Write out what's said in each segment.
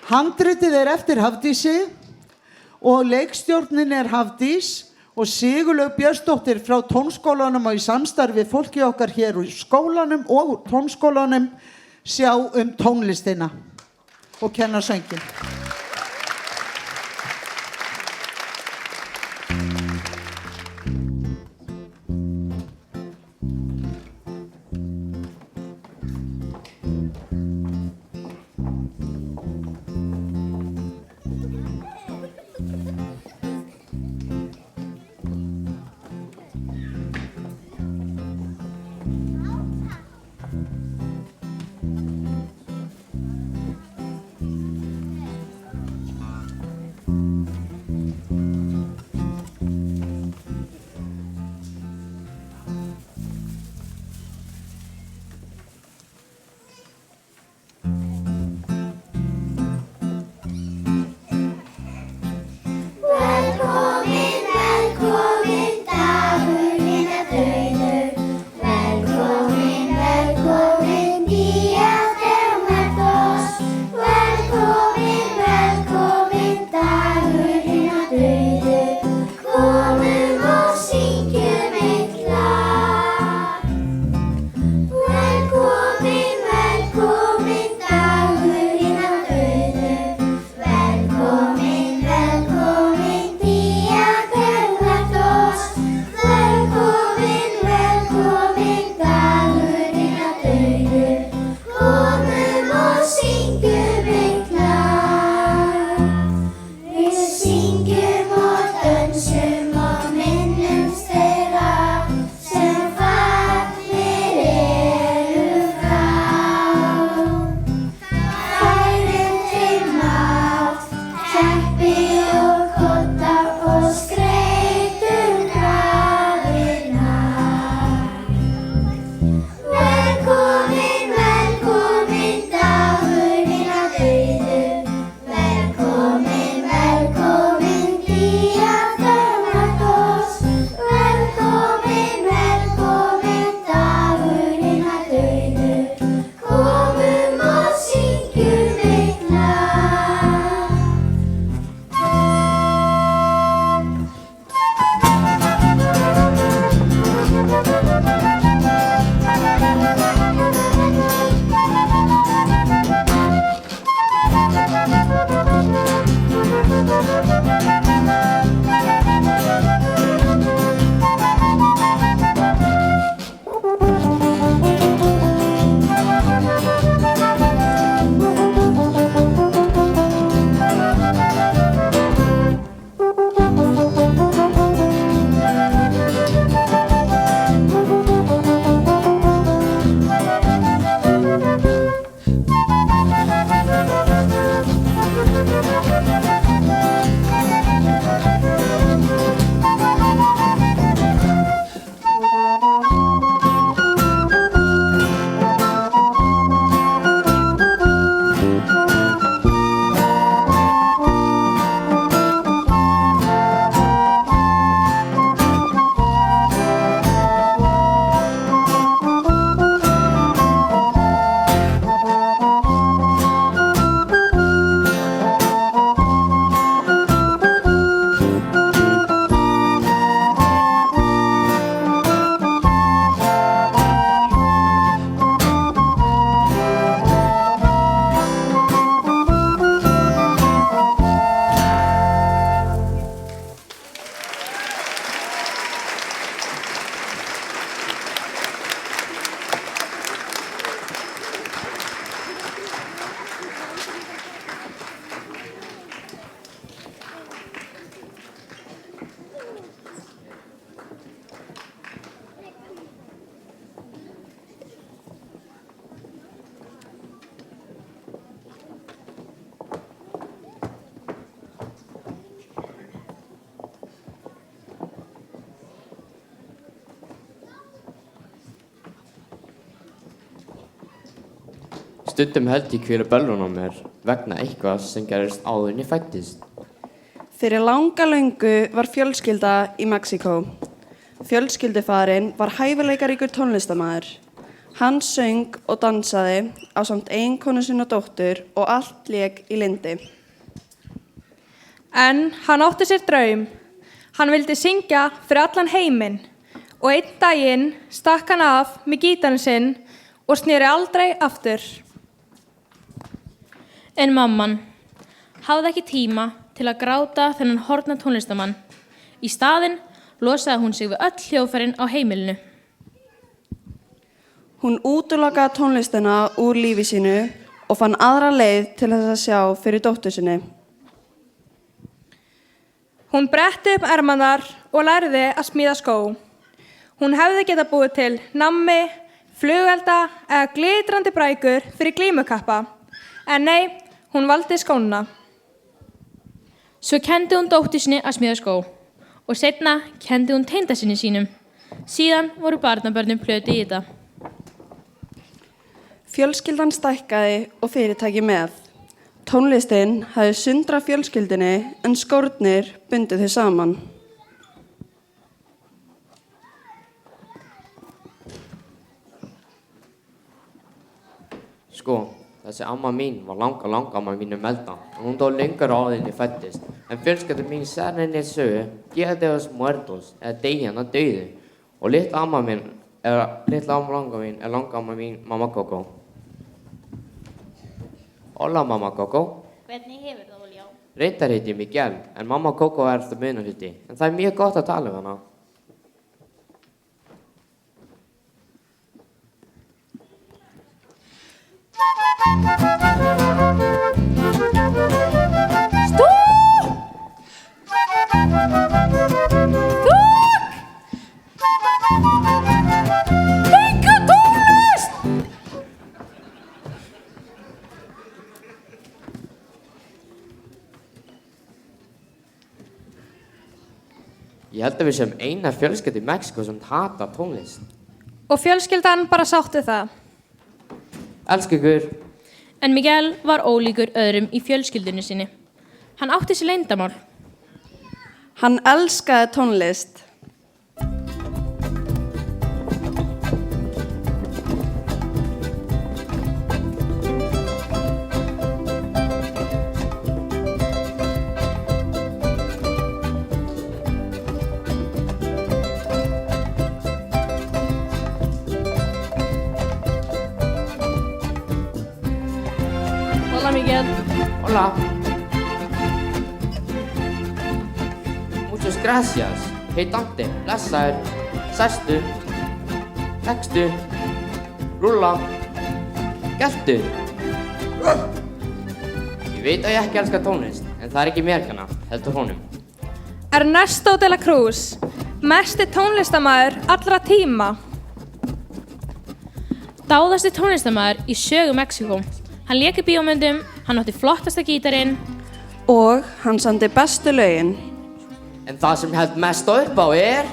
Handritið eftir Hafdísi og leikstjórnin Hafdís og Sigurlaug Björnsdóttir frá tónskólanum og í samstarfi fólki okkar hér í skólanum og tónskólanum sjá tónlistina og kenna sönginn. Stundum held ég hver böllun á mér vegna eitthvað sem gerist áður en ég fæddist. Fyrir langa löngu var fjölskylda í Mexíkó. Fjölskyldufaðirinn var hæfileikaríkur tónlistarmaður. Hann söng og dansaði ásamt eiginkonu sinni og dóttur og allt lék í lyndi. En hann átti sér draum. Hann vildi syngja fyrir allan heiminn og einn daginn stakk hann af með gítarinn sinn og sneri aldrei aftur. En mamman hafði ekki tíma til að gráta þennan horfna tónlistamann. Í staðinn losaði hún sig við öll hljóðfærin á heimilinu. Hún útilokaði tónlistina úr lífi sínu og fann aðra leið til þess að sjá fyrir dóttur sinni. Hún bretti upp ermarnar og lærði að smíða skó. Hún hefði getað búið til nammi, flugelda eða glitrandi brækur fyrir glímukappa. En nei, hún valdi skóna. Svo kenndi hún dóttur sinni að smíða skó og seinna kenndi hún tengdasyni sínum. Síðan voru barnabörnum plötu í þetta. Fjölskyldan stækkaði og fyrirtæki með. Tónlistin hafði sundrað fjölskyldinni en skórnir bundu þau saman. Sko, þessi amma mín var langamma mínu Melda og hún dó lengur áður en ég fæddist. En fjölskyldan mín sagði henni sögu, Dia de los Muertos, eða deyjana dauðu. Og litla amma langa mín er langamma mín, mamma Kókó. Hola, mamma Kókó. Hvernig hefur það, Óljá? Reyndar heiti ég Miguel, en mamma Kókó er eftir munahluti. En það er mjög gott að tala um hana. Ég held að við séum eina fjölskylda í Mexíkó sem hatar tónlist. Og fjölskyldan bara sáttu það. Elsku ykkur. En Miguel var ólíkur öðrum í fjölskyldunni sinni. Hann átti sér leyndarmál. Hann elskaði tónlist. Hola, Miguel. Hola. Muchas gracias. Hey Dante, blessaður, sestu, leggstu, rúlla, geltu. Ég veit að ég ekki elska tónlist, en það er ekki mér hérna, heldur honum. Ernesto de la Cruz, mesti tónlistarmaður allra tíma. Dáðasti tónlistarmaður í sögu Mexíkó. Hann lék í bíómyndum, hann átti flottasta gítarinn Og hann samdi bestu lögin. En það sem held mest upp á er...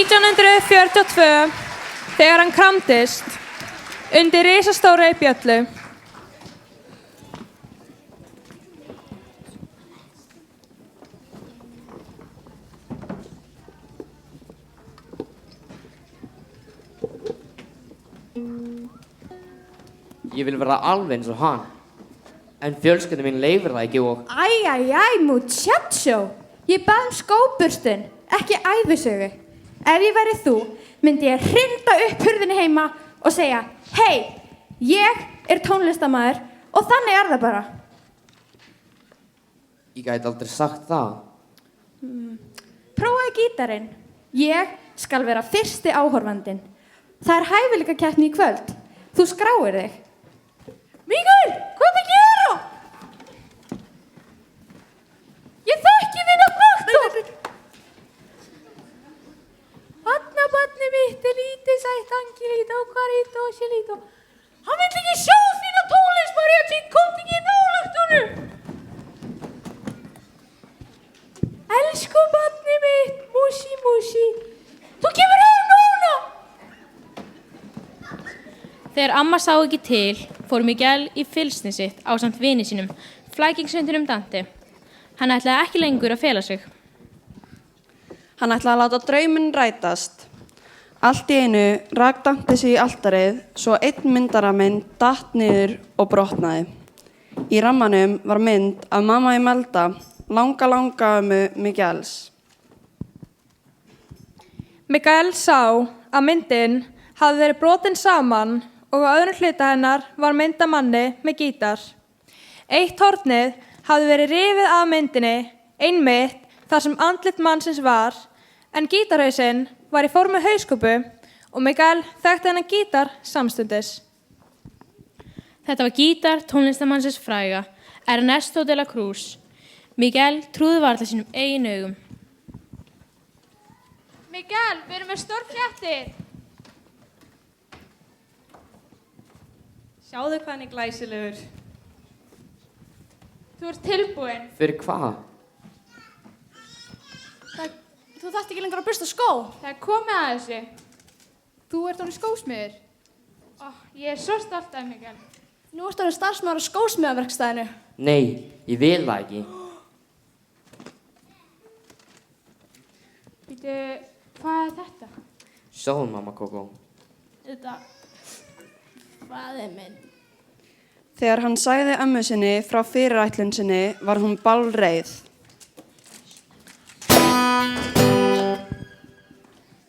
1942 þegar hann kramdist undir risastóri bjöllu. Ég vil vera alveg eins og hann. En fjölskylda mín leifir það ekki og... Æ, muchacho. Ég bað skóburstun, ekki æfisögu. Ef ég væri þú, myndi ég hrinda upp hurðinni heima og segja hei, ég tónlistarmaður og þannig það bara. Ég gæti aldrei sagt það. Prófaðu gítarinn. Ég skal vera fyrsti áhorfandinn. Það hæfileikakeppni í kvöld. Þú skráir þig. Mikael, hvað að gera? Ég þekki þína faktor. Anna barni mitt lítið sætt angilító, hvarító, sjálító. Hann vill ekki sjá þína tónlist, Mariachi, komdu ekki nálægt honum. Elsku barni mitt, músi, músi. Þú kemur heim núna. Þegar amma sá ekki til, fór Miguel í fylgsni sitt ásamt vini sínum, flækingshundinum Dante. Hann ætlaði ekki lengur að fela sig. Hann ætlaði að láta drauminn rætast. Allt í einu rak Dante sig í altarið svo einn myndaraminn datt niður og brotnaði. Í rammanum var mynd af mamma Imelda, langa Miguels. Miguel sá að myndin hafði verið brotin saman og á öðrum hluta hennar var mynd af manni með gítar. Eitt hornið hafði verið rifið af myndinni einmitt þar sem andlit mannsins var, en gítarhausinn var í formi hauskúpu og Miguel þekkti hennar gítar samstundis. Þetta var gítar tónlistarmannsins fræga, Ernesto de la Cruz. Miguel trúði varla sínum eigin augum. Miguel, við erum með stórfréttir. Sjáðu hvað hann er glæsilegur. Þú ert tilbúinn. Fyrir hvað? Þú þarft ekki lengur að bursta skó. Það er komið að þessu. Þú ert orðinn skósmiður. Ég er svo stolt af Miguel. Nú ertu orðinn starfsmaður á skósmiðaverkstæðinu. Nei, ég vil það ekki. Býtu, hvað er þetta? Sjáðu, mamma Kókó. Þetta, faðir minn. Þegar hann sagði ömmu sinni frá fyrirætlun sinni var hún bálreið.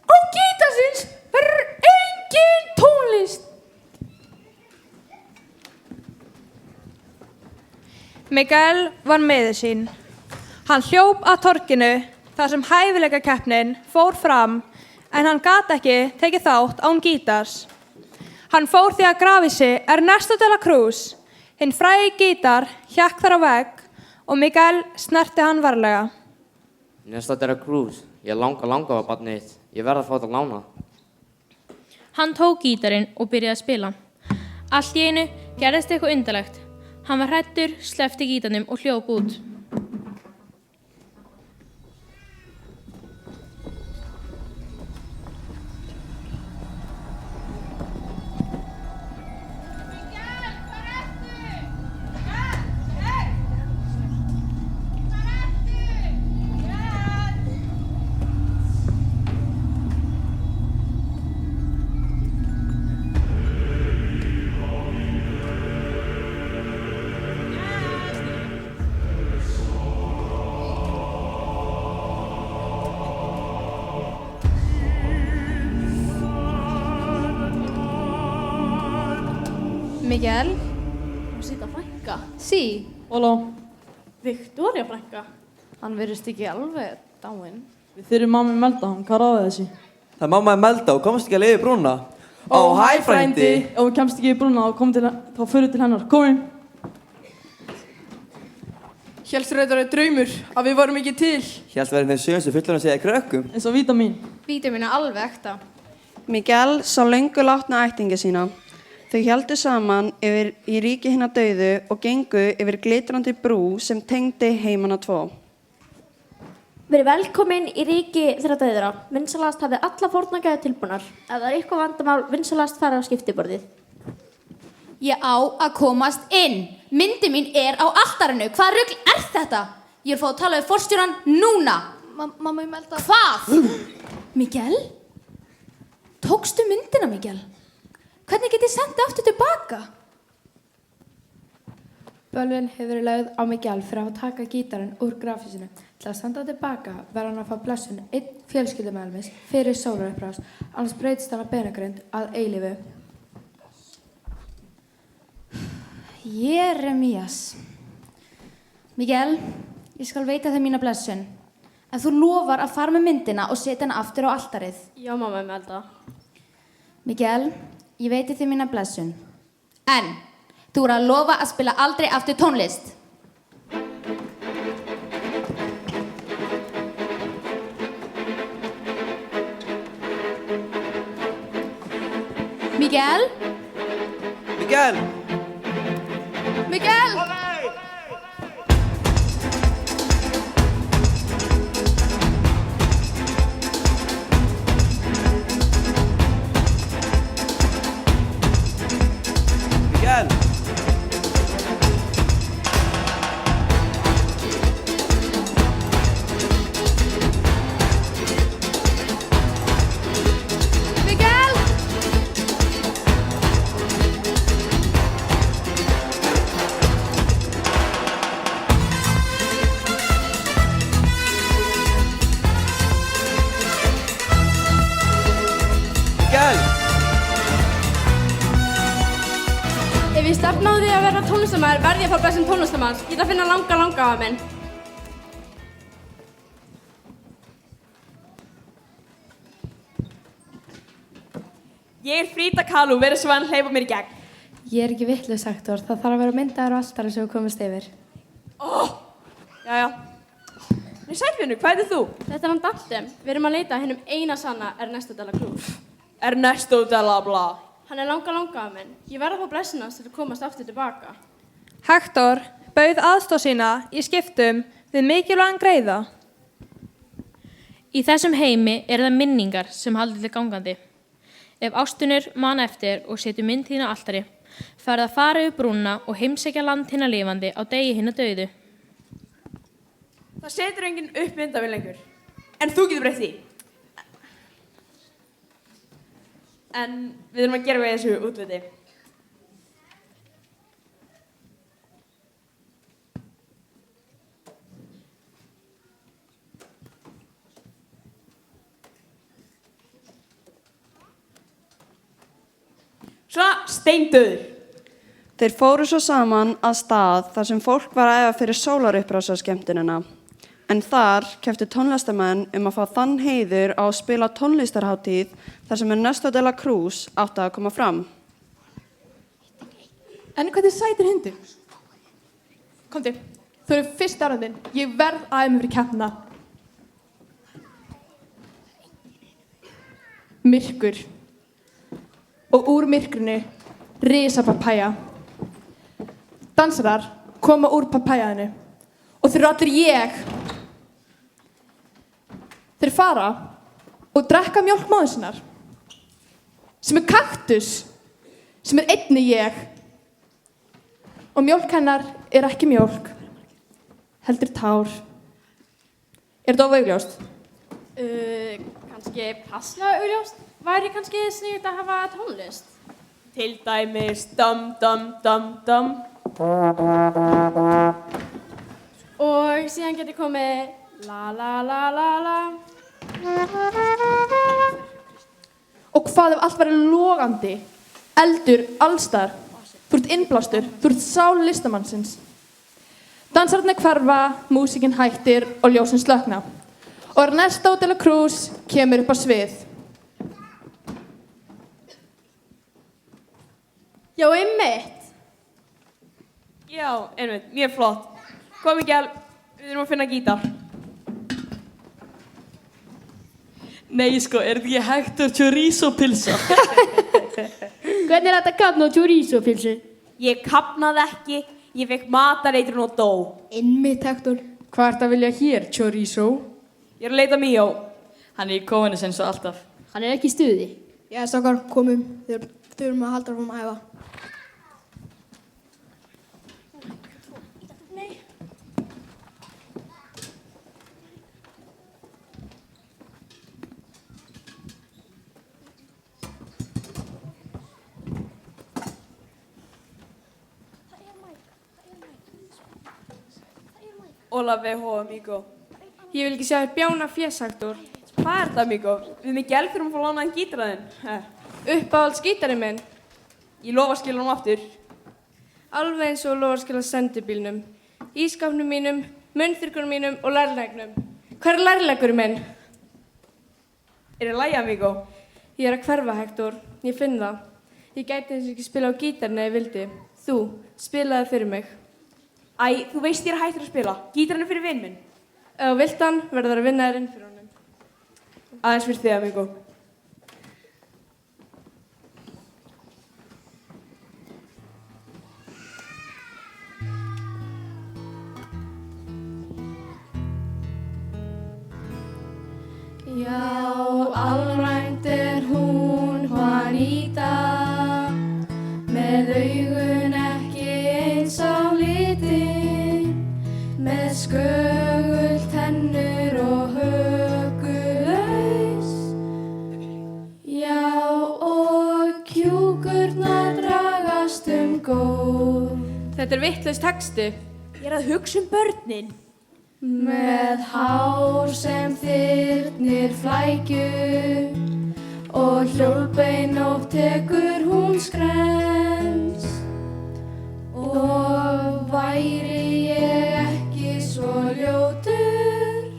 Á gítarsins verður engin tónlist. Miguel var miður sín. Hann hljóp að torginu þar sem hæfileikakeppnin fór fram en hann gat ekki tekið þátt án gítars. Hann fór því að grafhýsi Ernesto de la Cruz. Hinn frægi gítar hékk þar á vegg og Miguel snerti hann varlega. Ernesto de la Cruz, ég langa á barnið þitt. Ég verð að fá þetta lána. Hann tók gítarinn og byrjaði að spila. Allt í einu gerðist eitthvað undarlegt. Hann var hræddur, sleppti gítarnum og hljóp út. Miguel, músíta frænka. Sí. Hola, Victoria frænka. Hann virðist ekki alveg dáinn. við þurfum mamma Imelda, hann karaði þessi. Það er mamma Imelda og komst ekki að leiði brúna. Ó, hæ frændi! Ef þú kemst ekki í brúna þá fyrir til hennar. Kom inn. Hélstu þetta er draumur að við varum ekki til. Hélt verið þeim sögum sem fullorðin segja krökkum. Eins og vítamín. Vítamín er alveg ekta. Miguel sá löngu látna ættingja sína. Þau héldu saman yfir í ríki hinna dauðu og gengu yfir glitrandi brú sem tengdi heimana tvo. Verið velkomin í ríki þeirra dauðra. Vinsalast hafið alla fórnargæði tilbúnar. Ef það eitthvað vandamál, vinsalast fara á skiptiborðið. Ég á að komast inn. Myndi mín á altarinu. Hvað rugl þetta? Ég fá að tala við forstjóran núna. Mamma, ég melda. Hvað? Miguel? Tókstu myndina, Miguel? Hvernig get ég sendið aftur tilbaka? Bölvun hefur verið lögð á Miguel fyrir að taka gítarinn úr grafísinu. Til að senda tilbaka verður hann að fá blessun einn fjölskyldumeðlimis fyrir sólarupprás, annars breytist hann að beinagrind að eilífu. Jeremías. Miguel, ég skal veita þér mína blessun. En þú lofar að fara með myndina og setja hana aftur á altarið. Já, mamma, ég melda. Miguel, ég veiti þér mína blessun. En þú er að lofa að spila aldrei aftur tónlist. Miguel? Miguel! Miguel! Miguel! Miguel! Miguel! Ef ég stefna á því að vera tónlistarmaður, verð ég að fá blessun tónlistarmanns. Ég ætla að finna langa af minn. Ég er Frida Kahlo, verið svo hann hleypa mér í gegn. Ég er ekki vitlaus, Hektor. Það þarf að vera myndaður á altari sem við komumst yfir. Jæja. Nei, sælvinur, hvað heitir þú? Þetta er hann Dante. Við erum að leita að hennum eina sanna Ernesto de la Cruz. Ernesto de la Bla. Hann er langa af minn. Ég verð að fá blessun hans til að komast aftur tilbaka. Hektor bauð aðstoð sína í skiptum við mikilvægan greiða. Í þessum heimi það minningar sem haldi þig gangandi. Ef ástunir man eftir og setur mynd þín á altari, færð að fara yfir brúna og heimsækja land hinna lifandi á degi hinna dauðu. Það setur enginn upp myndavél lengur. En þú getur breytt því. En við erum að gera við þessu útliti. Svona steindauður. Þeir fóru svo saman að stað þar sem fólk var að æfa fyrir sólarupprásarskemmtunina. En þar kepptu tónlistarmenn að fá þann heiður á að spila tónlistarhátíð þar sem Ernesto de la Cruz átti að koma fram. En hvað þið sætir hundur? Komdu, þú eru fyrst árandinn. Ég verð að æfa mig fyrir keppnina. Myrkur. Og úr myrkrinu risa papæja. Dansarar koma úr papæjaðinu. Og þeir eru allir ég. Þeir fara og drekka mjólk móður sinnar. Sem kaktus. Sem einnig ég. Og mjólk hennar ekki mjólk. Heldur tár. Þetta augljóst? Kannski passlega augljóst. Væri kannski sniðugt að hafa tónlist? Til dæmis dum dum dum dum. Og síðan geti komið la la la la la. Og hvað ef allt væri logandi? Eldur allstar. Þú ert innblástur. Þú ert sál listamannsins. Dansararnir hverfa, músíkin hættir og ljósin slökna. Og Ernesto de la Cruz kemur upp á svið. Já, einmitt. Já, einmitt. Mjög flott. Kom Miguel, við erum að finna gítar. Nei, sko, þetta ekki Hektor chorizo pilsa? Hvernig þetta kapna á chorizo pilsu? Ég kapnaði ekki, ég fekk matareitrun og dó. Einmitt, Hektor. Hvað ert að vilja hér, chorizo? Ég að leita Míó. Hann í kóinu sinn svo alltaf. Hann ekki í stuði. Já, stokkar, komum. Þurfum að halda fram að æfa. Hola, VH, amigo. Ég vil ekki sjá þér bjána fésaktor. Hvað er það, amigo? Við Miguel þurfum að fá lánaðan gítarinn. Uppáhalds gítarinn minn. Ég lofa að skila honum aftur. Alveg eins og lofa að skila sendibílnum, ískapnum mínum, munnþurrkunum mínum og lærlegnum. Hvar er lærlegurinn minn? Er það lægi, amigo? Ég er að hverfa, Hector. Ég finn það. Ég gæti þess ekki spila á gítarinn ef ég vildi. Þú, spilaði fyrir mig. Æ, þú veist ég er hættur að spila. Gítarinn er fyrir vinn minn. Ef þú vilt hann, verður að vinna þér inn fyrir honum. Aðeins fyrir þig, amigo. Já, alræmt er hún Juanita, með augun ekki eins á litin, með skögult tennur og hökulaus. Já, og kjúkurnar dragast gól. Þetta er vitlaus texti. Ég er að hugsa börnin. Með hár sem þyrnir flækju og hjólbein og tekur hún skrens. Og væri ég ekki svo ljótur,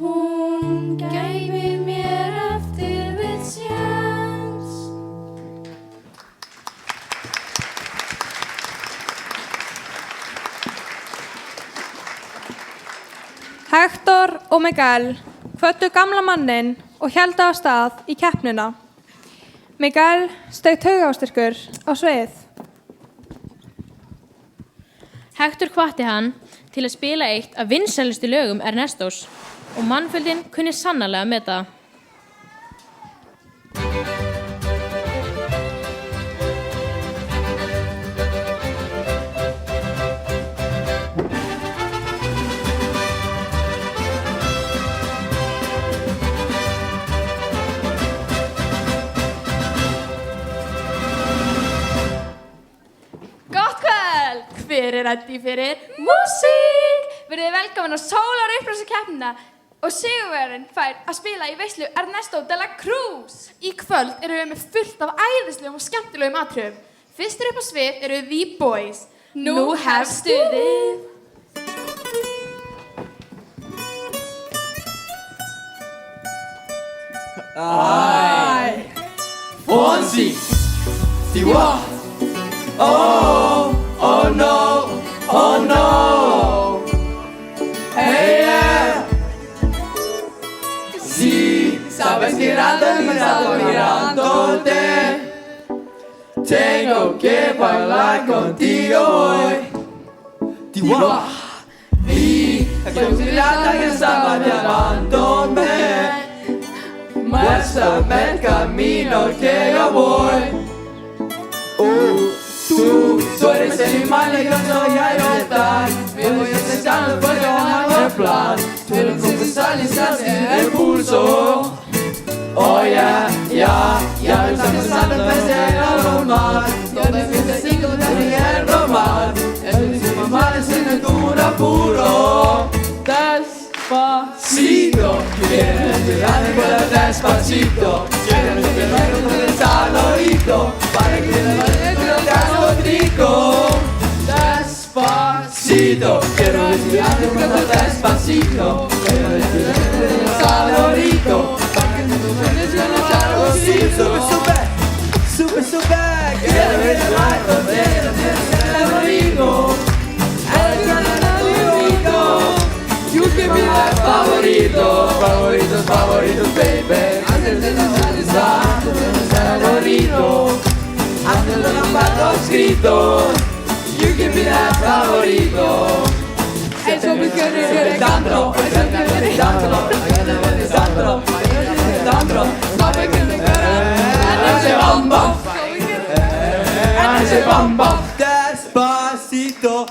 hún gæfi mér eftir við séns. Hector og Miguel kvöddu gamla manninn og héldu af stað í keppnina. Miguel steig taugastyrkur á svið. Hector hvatti hann til að spila eitt af vinsælustu lögum Ernestos og mannfjöldinn kunni sannarlega með það. Hver er reddi fyrir músík? Verðið velkomin á Sólar upprásarkeppnina og sigurvegarinn fær að spila í veislu Ernesto de la Cruz. Í kvöld erum við með fullt af æðislegum og skemmtilegum atriðum. Fyrstir upp á svið eru The Boys. Nú hefst stuðið. Ai, Fonzie, Tiwa, oh, oh no, oh no, hey yeah, sí, sabes que nada me está mirándote, tengo que bailar contigo hoy, Tiwa, y la considerada que estaba llamándome. Muéstrame el camino que yo voy. Tú eres el animal y yo soy el tal. Me voy acechando porque no hay plan. Pero confesar y se el pulso. Oh yeah, ya me está pensando en vencer al normal. Yo necesito de el romar. El mismo mal es en el puro. Despacito, quiero respirar con despacito. Quiero respirar con el salorito para que te vaya el casco trico. Despacito, quiero respirar con despacito. Quiero respirar con el salorito para que te vaya el casco trico. Sube, quiero respirar con el salorito. You give me that favorito, baby. Antes de finalizar, favorito. Antes de nombrar los gritos. You give me that favorito. Eso me quiere tanto, Sandro, Sandro, ese bamba, despacito.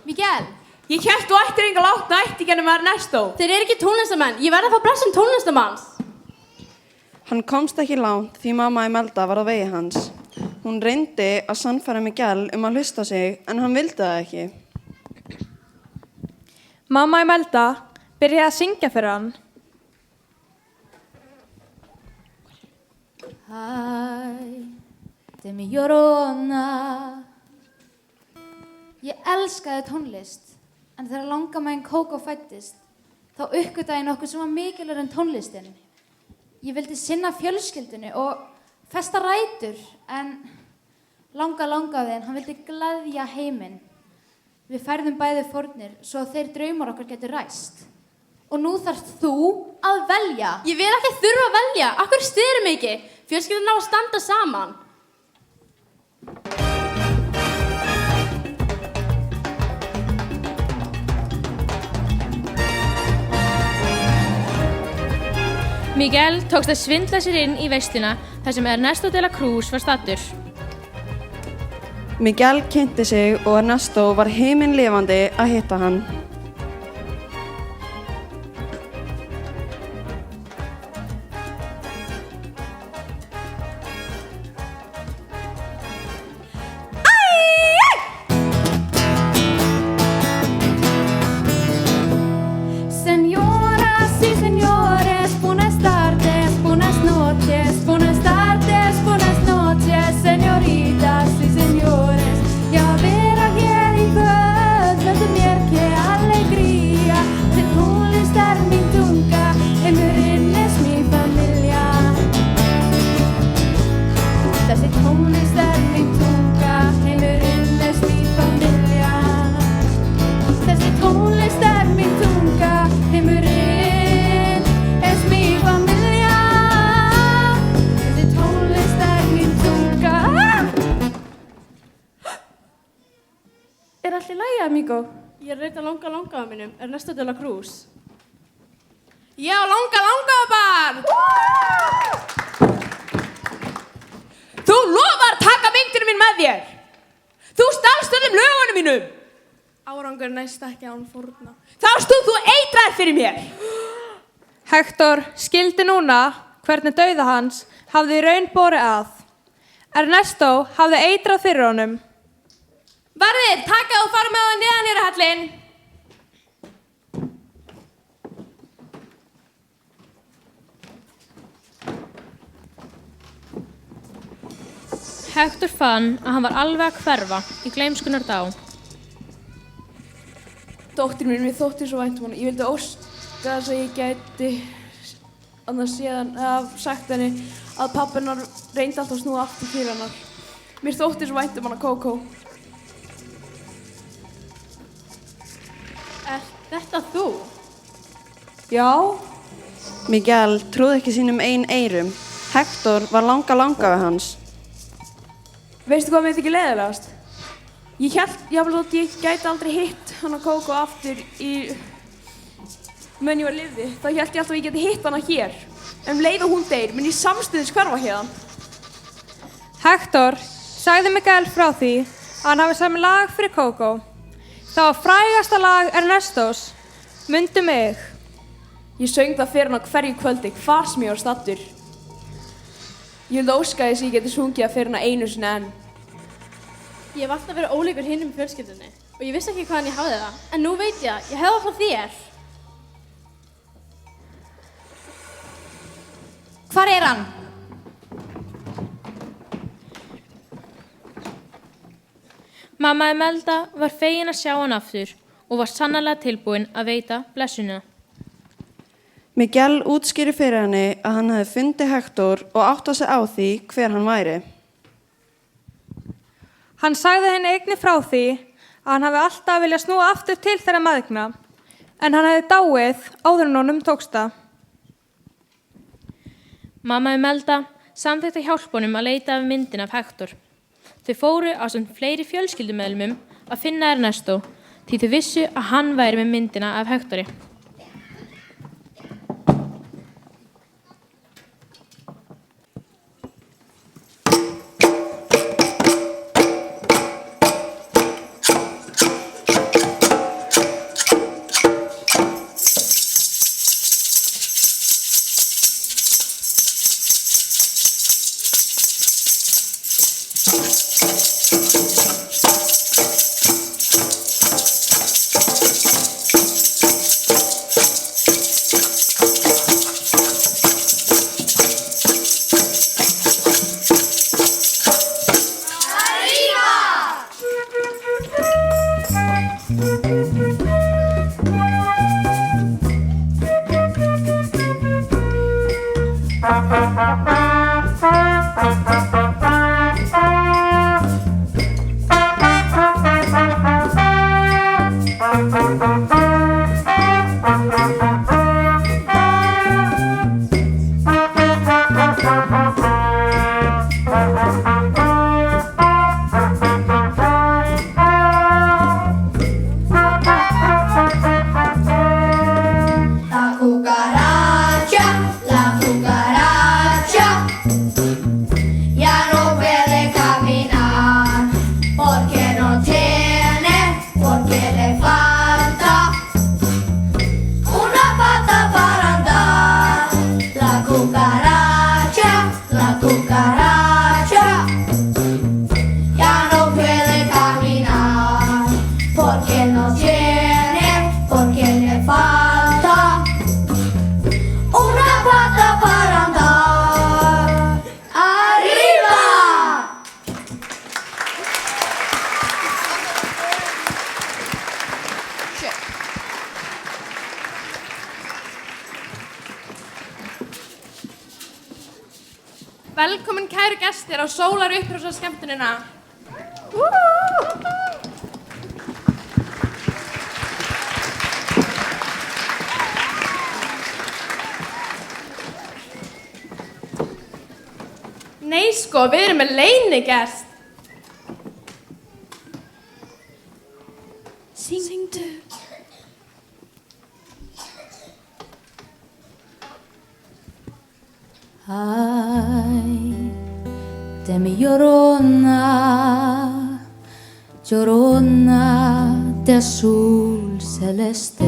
Miguel, Ég hélt þú ættir enga látt nætti gennum Ernesto. Þeir eru ekki tónlistamenn, ég verð að fá blessun tónlistamanns. Hann komst ekki langt því mamma Imelda var á vegi hans. Hún reyndi að sannfæra Miguel að hlusta sig en hann vildi það ekki. Mamma Imelda byrjaði að syngja fyrir hann. Hæ, de mi llorona. Ég elskaði tónlist, en þegar langamæn Kókó fæddist, þá uppgötaði ég nokkuð sem var mikilvægur en tónlistin. Ég vildi sinna fjölskyldunni og festa rætur, en langafiðinn, hann vildi gleðja heiminn. Við færðum bæði fórnir, svo þeir draumar okkar getur ræst. Og nú þarft þú að velja. Ég vil ekki þurfa að velja, akkur styrir mig ekki. Fjölskyldan á að standa saman. Miguel tókst að svindla sér inn í veisluna þar sem Ernesto de la Cruz var staddur. Miguel kynnti sig og Ernesto var himinlifandi að hitta hann. Señoritas y señores, ya ver a Jerry Ford, desde mi que Amigo? Ég er reynd að langa mínum, Ernesto de la Cruz. Já, langa barn! Þú lofar taka myndinu mín með þér! Þú stalst lögunum mínum! Árangur næst ekki án fórna. Þá stóð þú eitraður fyrir mér! Hector skildi núna hvernig dauða hans hafði í raun borið að. Ernesto hafði eitrað fyrir honum. Varðir, taka og fara með það neðan í hallin! Hector fann að hann var alveg að hverfa í gleymskunnar dá. Dóttir mín, mér þótti svo vænt hana. Ég vildi óska þess að ég gæti annars síðan sagt henni að pabbi hennar reyndi alltaf að snúa aftur til hennar. Mér þótti svo vænt hana, Kókó. Er þetta þú? Já. Miguel trúði ekki sínum eigin eyrum. Hector var langa við hans. Veistu hvað mér þykir leiðilegast? Ég hélt jafnvel að ég gæti aldrei hitt hana Kókó aftur meðan ég var lifði. Þá hélt ég alltaf að ég geti hitt hana hér. En leið og hún deyr, mun ég samstundis hverfa hérðan. Hector sagði Miguel frá því að hann hafi samið lag fyrir Kókó. Það var frægasta lag Ernestos, Mundu mig. Ég söng það fyrir hana hverju kvöldi, hvar sem ég var staddur. Ég vildi óska þess að ég geti sungið það fyrir hana einu sinni enn. Ég hef alltaf verið ólíkur hinum í fjölskyldunni og ég vissi ekki hvaðan ég hafði það. En nú veit ég að ég hefði það frá þér. Hvar er hann? Mamma Imelda var fegin að sjá hann aftur og var sannarlega tilbúin að veita blessunina. Miguel útskýrði fyrir henni að hann hefði fundið Hector og áttað sig á því hver hann væri. Hann sagði henni einnig frá því að hann hafi alltaf viljað snúa aftur til þeirra mæðgna, en hann hefði dáið áður en honum tókst það. Mamma Imelda samþykkti að hjálpa honum að leita af myndina af Hector. Þau fóru ásamt fleiri fjölskyldumeðlimum að finna Ernesto því þau vissu að hann væri með myndina af Hectori. Velkomin kæru gestir á Sólar upprásarskemmtunina. Nei sko, við erum með leynigest. Syngdu Ay, de mi llorona, llorona de azul celeste.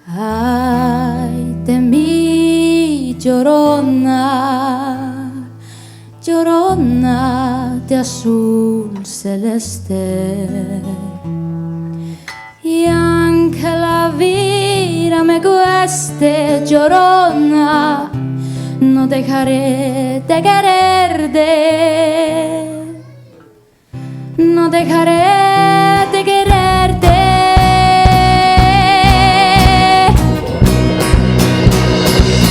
Ay, de mi llorona, llorona de azul celeste. Y aunque la vida me cueste, llorona, no dejaré de quererte, no dejaré de quererte.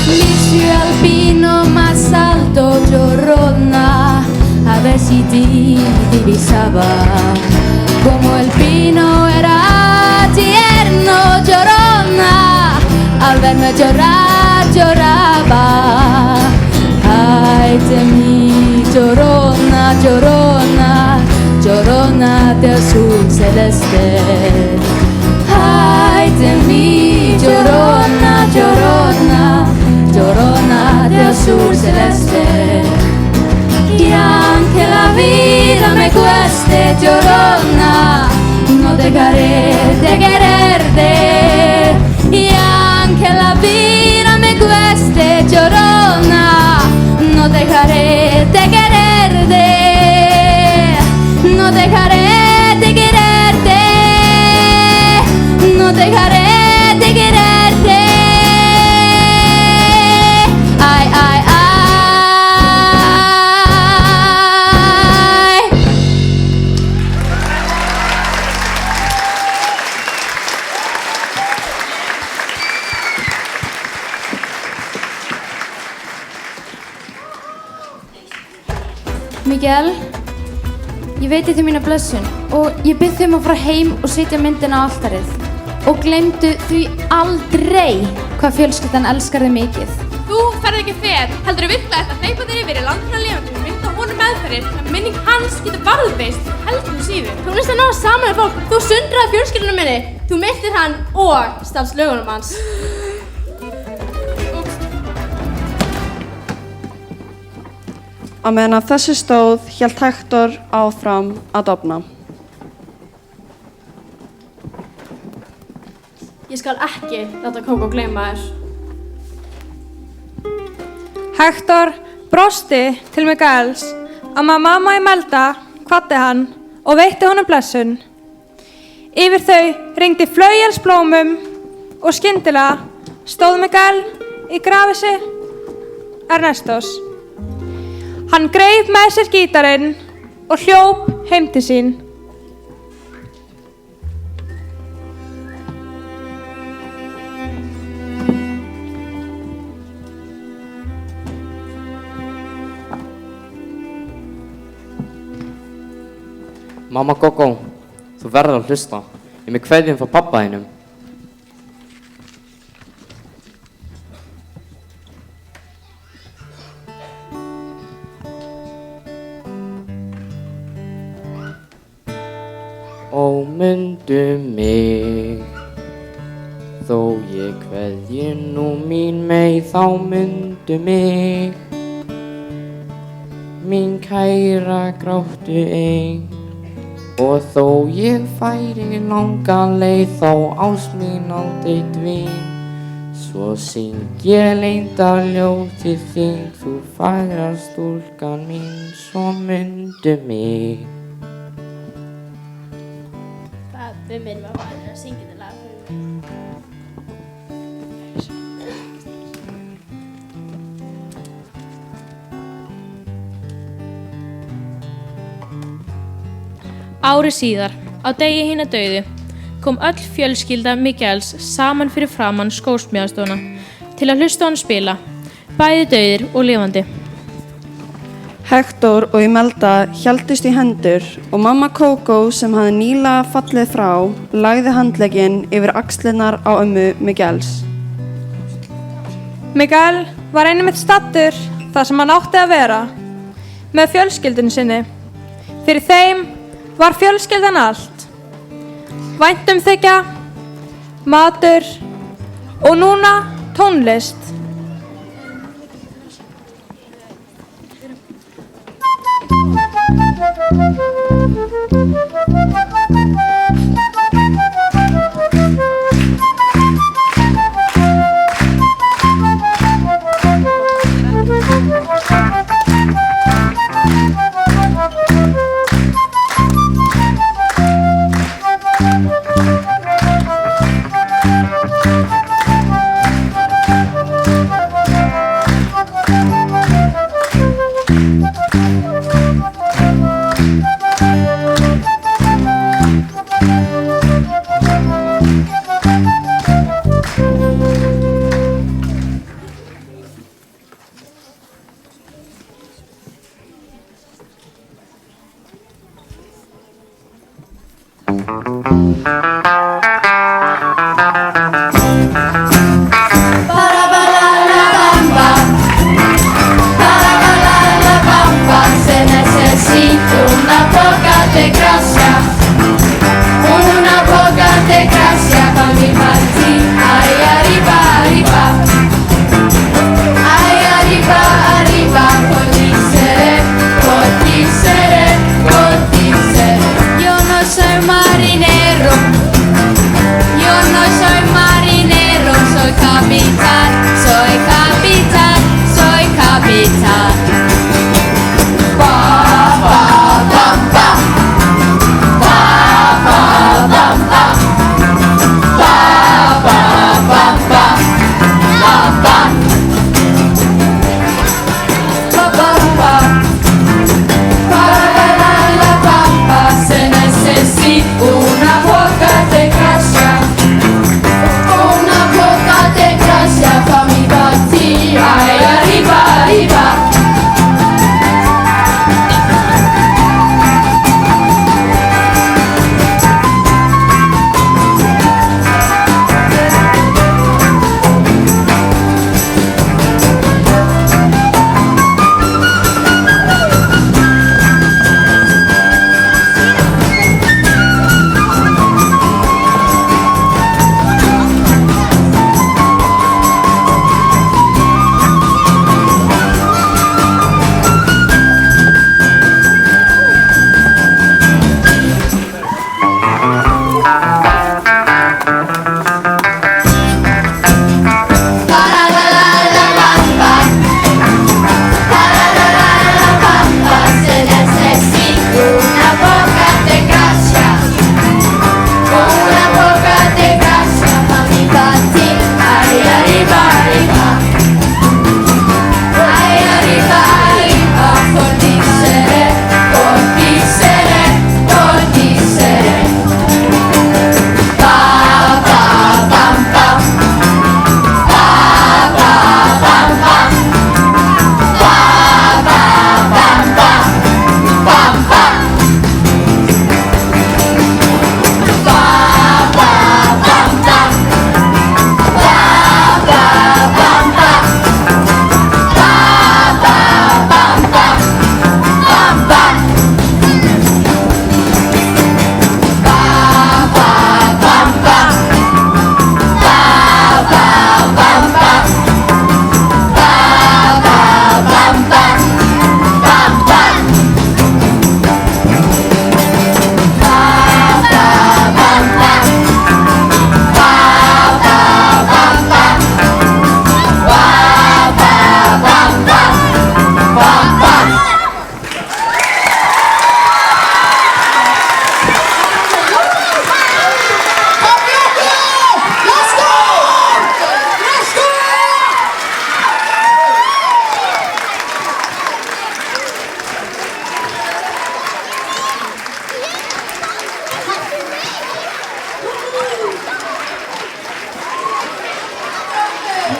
Licio alpino más alto, llorona, a ver si te divisaba, como el pino era tierno, llorona, al verme llorar, lloraba. Ay, de mi llorona, llorona, llorona de azul celeste. Ay, de mi llorona, llorona, llorona de azul celeste. Y aunque la vida me cueste, llorona, no dejaré de quererte. Y aunque la vida me cueste, llorona, no dejaré de quererte, no dejaré de quererte, no dejaré de quererte. Ay, ay, ay. Miguel, ég veiti þér mína blessun og ég bið þig að fara heim og setja myndina á altarið. Og gleymdu því aldrei hvað fjölskyldan elskar þig mikið. Þú ferð ekki fer, heldur virkilega að hleypa þér yfir í landinu lifandi og mynda honum meðferðir að minning hans getur varðveist heldur síður. Þú veist að ná saman af fólk, þú sundraði fjölskyldunum minni, þú myrtir hann og stalst lögunum hans. Á meðan að þessu stóð hélt Hektor áfram að dofna. Ég skal ekki láta Kókó gleyma þér. Hektor brosti til Miguels að mamma Imelda kvaddi hann og veitti honum blessun. Yfir þau rigndi flauelsblómum og skyndilega stóð Miguel í grafhýsi Ernestos. Hann greip með sér gítarinn og hljóp heim til sín. Mamma Gógó, þú verður að hlusta. Ég er með kveðjum frá pabba þínum. Ó, mundu mig, þó ég kveðji nú mín mey, þá mundu mig. Mín kæra gráttu ein, og þó ég færi langa leið, þá ást mín aldrei dvín. Svo syng ég leyndarljóð til þín, þú fagra stúlkan mín, svo mundu mig. Við minn var farin að syngja þetta lag fyrir mig. Ári síðar, á degi hinna dauðu, kom öll fjölskylda Miguels saman fyrir framan skósmíðastofuna til að hlusta á hann spila, bæði dauðir og lifandi. Hektor og Imelda héldust í hendur og mamma Kókó sem hafði nýlega fallið frá lagði handlegginn yfir axlirnar á ömmu Miguels. Miguel var einmitt staddur þar sem hann átti að vera, með fjölskyldunni sinni. Fyrir þeim var fjölskyldan allt. Væntumþykja, matur og núna tónlist. Se necesita una poca de gracia, una poca de gracia para mi partir. Ay, arriba, arriba, ay, arriba, arriba, por ti seré, por ti seré, por ti seré. Yo no soy marinero, yo no soy marinero, soy capitán, soy capitán, soy capitán. Se necesita una poca de gracia, una poca de gracia para mi partir. Ay, arriba, arriba.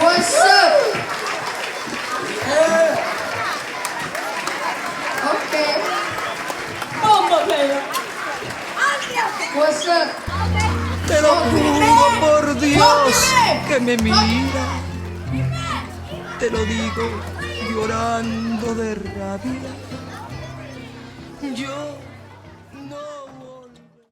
What's up? Okay. What's up? Te lo juro por Dios que me mira. Te lo digo llorando de rabia. Yo